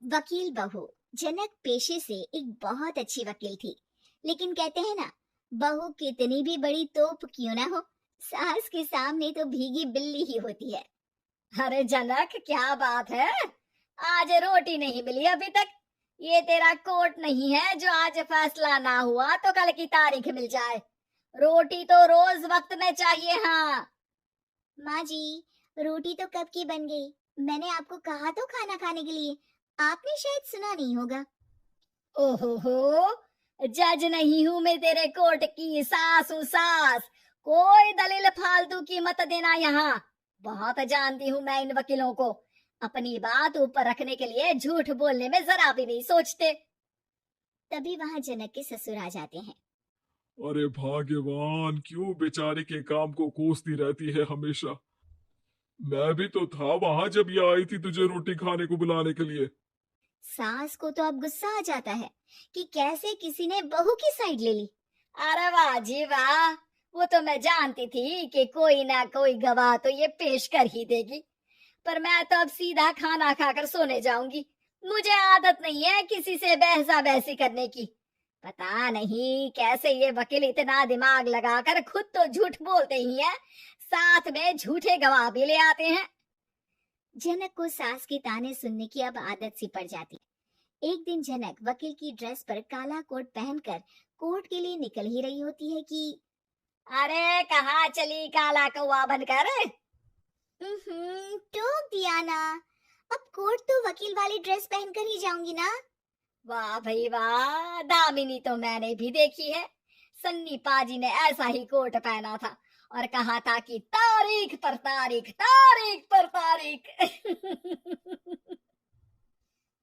वकील बहू। जनक पेशे से एक बहुत अच्छी वकील थी, लेकिन कहते हैं ना, बहू कितनी भी बड़ी तोप क्यों ना हो, सास के सामने तो भीगी बिल्ली ही होती है। अरे जनक, क्या बात है? आज रोटी नहीं मिली अभी तक। ये तेरा कोर्ट नहीं है जो आज फैसला ना हुआ तो कल की तारीख मिल जाए। रोटी तो रोज वक्त में चाहिए। हाँ माँ जी, रोटी तो कब की बन गई। मैंने आपको कहा तो खाना खाने के लिए, आपने शायद सुना नहीं होगा। ओहो, जज नहीं हूं मैं तेरे कोर्ट की, सास हूँ सास। कोई दलील फालतू की मत देना यहाँ। बहुत जानती हूँ मैं इन वकीलों को। अपनी बात ऊपर रखने के लिए झूठ बोलने में जरा भी नहीं सोचते। तभी वहां जनक के ससुर आ जाते हैं। अरे भाग्यवान, क्यों बेचारे के काम को कोसती रहती है हमेशा। मैं भी तो था वहां जब ये आई थी तुझे रोटी खाने को बुलाने के लिए। सास को तो अब गुस्सा आ जाता है कि कैसे किसी ने बहू की साइड ले ली। अरे वाह जी वाह, वो तो मैं जानती थी कि कोई ना कोई गवाह तो ये पेश कर ही देगी। पर मैं तो अब सीधा खाना खाकर सोने जाऊंगी। मुझे आदत नहीं है किसी से बहसा बहसी करने की। पता नहीं कैसे ये वकील इतना दिमाग लगाकर खुद तो झूठ बोलते ही हैं, साथ में झूठे गवाह भी ले आते हैं। जनक को सास के ताने सुनने की अब आदत सी पड़ जाती है। एक दिन जनक वकील की ड्रेस पर काला कोट पहनकर कोर्ट के लिए निकल ही रही होती है कि अरे कहाँ चली काला कौवा बनकर? टोक दिया ना। अब कोर्ट तो वकील वाली ड्रेस पहनकर ही जाऊंगी ना। वाह भाई वाह, दामिनी तो मैंने भी देखी है। सन्नी पाजी ने ऐसा ही कोट पहना था और कहा था कि तारीख पर तारीख, तारीख पर तारीख।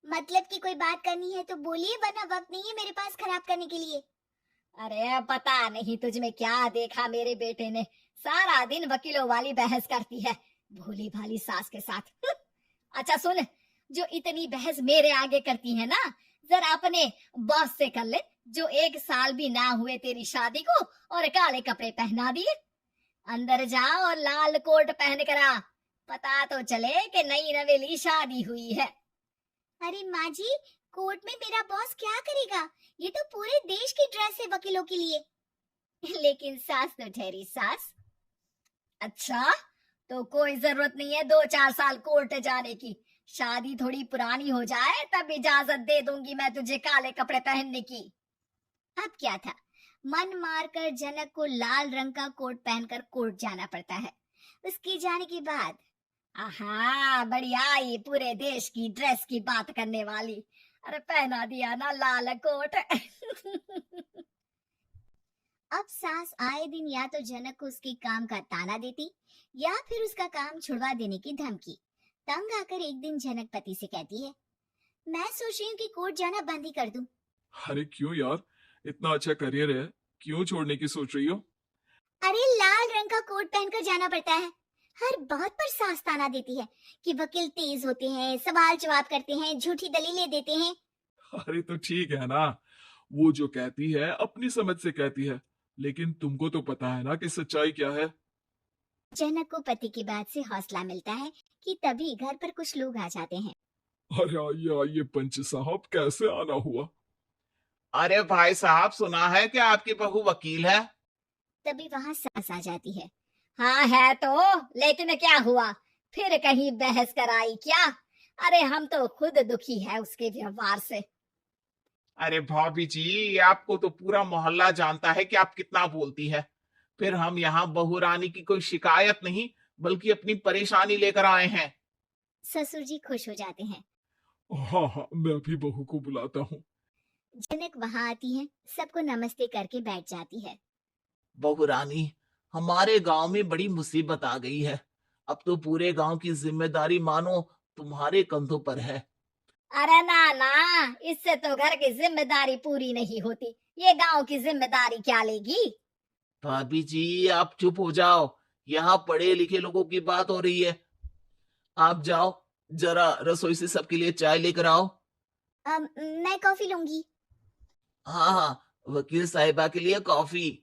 मतलब कि कोई बात करनी है तो बोलिए, वरना वक्त नहीं है मेरे पास खराब करने के लिए। अरे पता नहीं तुझ में क्या देखा मेरे बेटे ने, सारा दिन वकीलों वाली बहस करती है, भोली भाली सास के साथ। अच्छा सुन, जो इतनी बहस मेरे आगे करती है ना, जरा अपने बॉस से कर ले, जो 1 साल भी ना हुए तेरी शादी को और काले कपड़े पहना दिए। अंदर जा और लाल कोट पहन कर आ, पता तो चले कि नई नवेली शादी हुई है। अरे माँ जी, कोर्ट में मेरा बॉस क्या करेगा, ये तो पूरे देश की ड्रेस है वकीलों के लिए। लेकिन सास तो ठहरी सास। अच्छा, तो कोई जरूरत नहीं है 2-4 साल कोर्ट जाने की। शादी थोड़ी पुरानी हो जाए तब इजाजत दे दूंगी मैं तुझे काले कपड़े पहनने की। अब क्या था, मन मारकर जनक को लाल रंग का कोट पहनकर कोर्ट जाना पड़ता है। उसके जाने के बाद आहा, बढ़िया, ये पूरे देश की ड्रेस की बात करने वाली। अरे पहना दिया ना लाल कोट। अब सास आए दिन या तो जनक को उसके काम का ताना देती या फिर उसका काम छुड़वा देने की धमकी। तंग आकर एक दिन जनक पति से कहती है, मैं सोच रही हूँ कि कोर्ट जाना बंद ही कर दूं। अरे क्यों यार, इतना अच्छा करियर है, क्यों छोड़ने की सोच रही हो? अरे लाल रंग का कोट पहनकर जाना पड़ता है। हर बात पर सास ताना देती है कि वकील तेज होते हैं, सवाल जवाब करते हैं, झूठी दलीलें देते हैं। अरे तो ठीक है ना, वो जो कहती है अपनी समझ से कहती है, लेकिन तुमको तो पता है ना कि सच्चाई क्या है। जनक को पति की बात से हौसला मिलता है कि तभी घर पर कुछ लोग आ जाते हैं। अरे आइए आइए पंच साहब, कैसे आना हुआ? अरे भाई साहब, सुना है कि आपकी बहू वकील है। तभी वहां सास आ जाती है। हाँ है तो, लेकिन क्या हुआ, फिर कहीं बहस कराई क्या? अरे हम तो खुद दुखी है उसके व्यवहार से। अरे भाभी जी, आपको तो पूरा मोहल्ला जानता है कि आप कितना बोलती है। फिर हम यहाँ बहू रानी की कोई शिकायत नहीं, बल्कि अपनी परेशानी लेकर आए हैं। ससुर जी खुश हो जाते हैं। हाँ हाँ, मैं भी बहू को बुलाता हूँ। जनक वहां आती है, सबको नमस्ते करके बैठ जाती है। बहू रानी, हमारे गांव में बड़ी मुसीबत आ गई है। अब तो पूरे गांव की जिम्मेदारी मानो तुम्हारे कंधों पर है। अरे ना ना, इससे तो घर की जिम्मेदारी पूरी नहीं होती, ये गांव की जिम्मेदारी क्या लेगी? भाभी जी, आप चुप हो जाओ, यहाँ पढ़े लिखे लोगों की बात हो रही है। आप जाओ, जरा रसोई से सबके लिए चाय लेकर आओ। मैं कॉफी लूंगी। हाँ हाँ, वकील साहिबा के लिए कॉफी।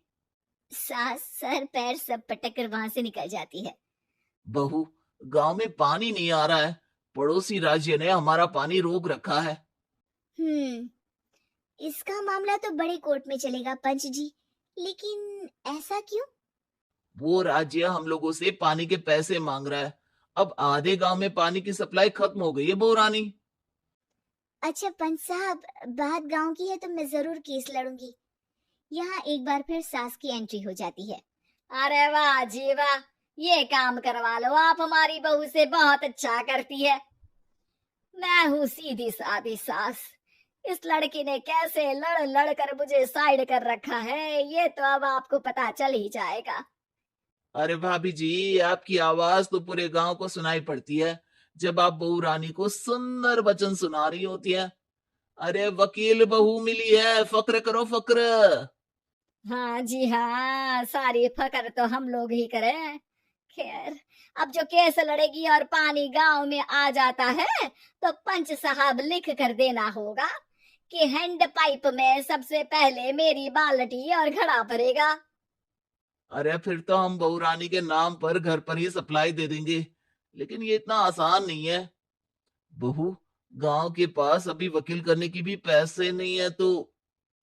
सास सर पैर सब पटक कर वहां से निकल जाती है। बहू, गांव में पानी नहीं आ रहा है, पड़ोसी राज्य ने हमारा पानी रोक रखा है। इसका मामला तो बड़े कोर्ट में चलेगा पंच जी, लेकिन ऐसा क्यों? वो राज्य हम लोगों से पानी के पैसे मांग रहा है। अब आधे गांव में पानी की सप्लाई खत्म हो गई है बहुरानी। अच्छा पंच साहब, बात गांव की है तो मैं जरूर केस लड़ूंगी। यहाँ एक बार फिर सास की एंट्री हो जाती है। अरे वाह जी वाह, ये काम करवा लो, आप हमारी बहू से बहुत अच्छा करती है। मैं हूँ सीधी सादी सास, इस लड़की ने कैसे लड़ लड़ कर मुझे साइड कर रखा है ये तो अब आपको पता चल ही जाएगा। अरे भाभी जी, आपकी आवाज तो पूरे गांव को सुनाई पड़ती है जब आप बहू रानी को सुंदर वचन सुना रही होती है। अरे वकील बहू मिली है, फक्र करो फक्र। हाँ जी हाँ, सारी फकर तो हम लोग ही करें। खैर, अब जो केस लड़ेगी और पानी गांव में आ जाता है तो पंच साहब लिख कर देना होगा कि हैंड पाइप में सबसे पहले मेरी बाल्टी और घड़ा भरेगा। अरे फिर तो हम बहू रानी के नाम पर घर पर ही सप्लाई दे देंगे, लेकिन ये इतना आसान नहीं है। बहू, गांव के पास अभी वकील करने की भी पैसे नहीं है तो।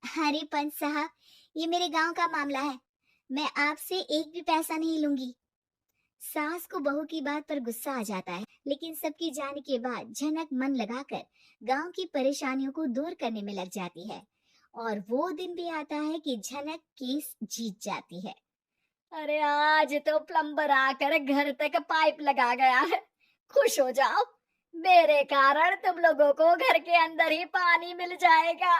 अरे पंच साहब, ये मेरे गांव का मामला है, मैं आपसे एक भी पैसा नहीं लूंगी। सास को बहू की बात पर गुस्सा आ जाता है, लेकिन सबकी जाने के बाद झनक मन लगाकर गांव की परेशानियों को दूर करने में लग जाती है। और वो दिन भी आता है कि झनक केस जीत जाती है। अरे आज तो प्लम्बर आकर घर तक पाइप लगा गया है, खुश हो जाओ, मेरे कारण तुम लोगों को घर के अंदर ही पानी मिल जाएगा।